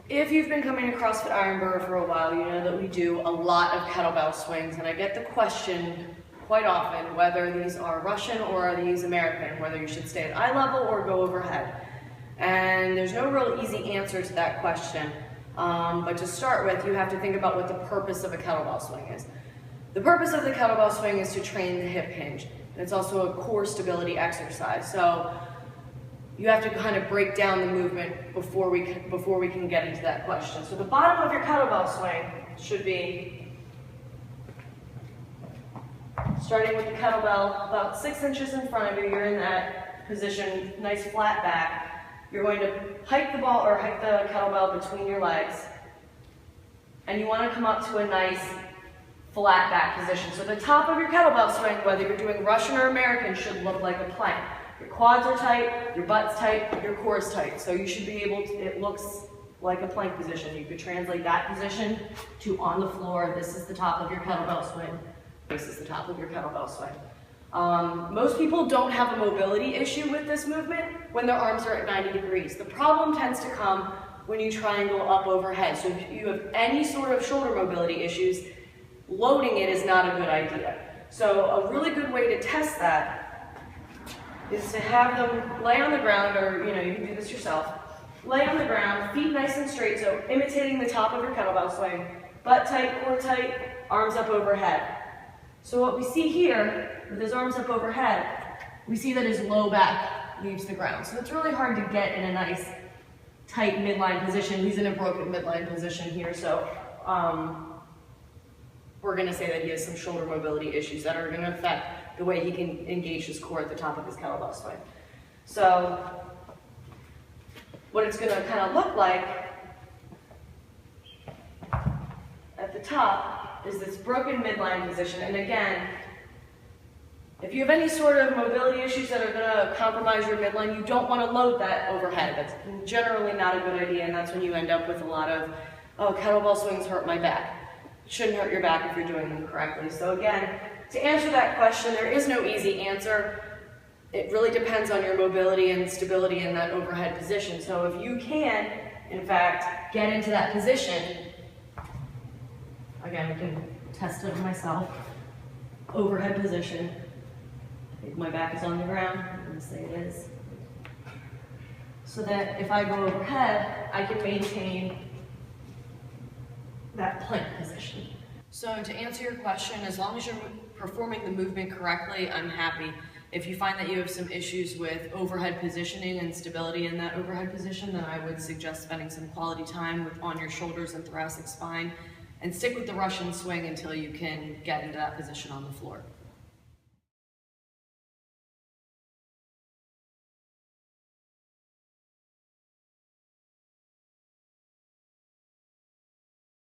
If you've been coming to CrossFit Ironborough for a while, you know that we do a lot of kettlebell swings, and I get the question quite often whether these are Russian or are these American, whether you should stay at eye level or go overhead. And there's no real easy answer to that question, but to start with, you have to think about what the purpose of a kettlebell swing is. The purpose of the kettlebell swing is to train the hip hinge, and it's also a core stability exercise. So you have to kind of break down the movement before we can get into that question. So the bottom of your kettlebell swing should be starting with the kettlebell about 6 inches in front of you. You're in that position, nice flat back. You're going to hike the ball or hike the kettlebell between your legs, and you want to come up to a nice flat back position. So the top of your kettlebell swing, whether you're doing Russian or American, should look like a plank. Your quads are tight, your butt's tight, your core is tight. So you should be able to, it looks like a plank position. You could translate that position to on the floor. This is the top of your kettlebell swing. This is the top of your kettlebell swing. Most people don't have a mobility issue with this movement when their arms are at 90 degrees. The problem tends to come when you triangle up overhead. So if you have any sort of shoulder mobility issues, loading it is not a good idea. So a really good way to test that is to have them lay on the ground, or you can do this yourself. Lay on the ground, feet nice and straight, so imitating the top of your kettlebell swing. Butt tight, core tight, arms up overhead. So what we see here, with his arms up overhead, we see that his low back leaves the ground. So it's really hard to get in a nice, tight midline position. He's in a broken midline position here, so we're going to say that he has some shoulder mobility issues that are going to affect the way he can engage his core at the top of his kettlebell swing. So what it's going to kind of look like at the top is this broken midline position. And again, if you have any sort of mobility issues that are going to compromise your midline, you don't want to load that overhead. That's generally not a good idea, and that's when you end up with a lot of, oh, kettlebell swings hurt my back. It shouldn't hurt your back if you're doing them correctly. So again, to answer that question, there is no easy answer. It really depends on your mobility and stability in that overhead position. So if you can, in fact, get into that position, again, I can test it myself, overhead position. I think my back is on the ground, I'm going to say it is. So that if I go overhead, I can maintain that plank position. So to answer your question, as long as you're performing the movement correctly, I'm happy. If you find that you have some issues with overhead positioning and stability in that overhead position, then I would suggest spending some quality time on your shoulders and thoracic spine, and stick with the Russian swing until you can get into that position on the floor.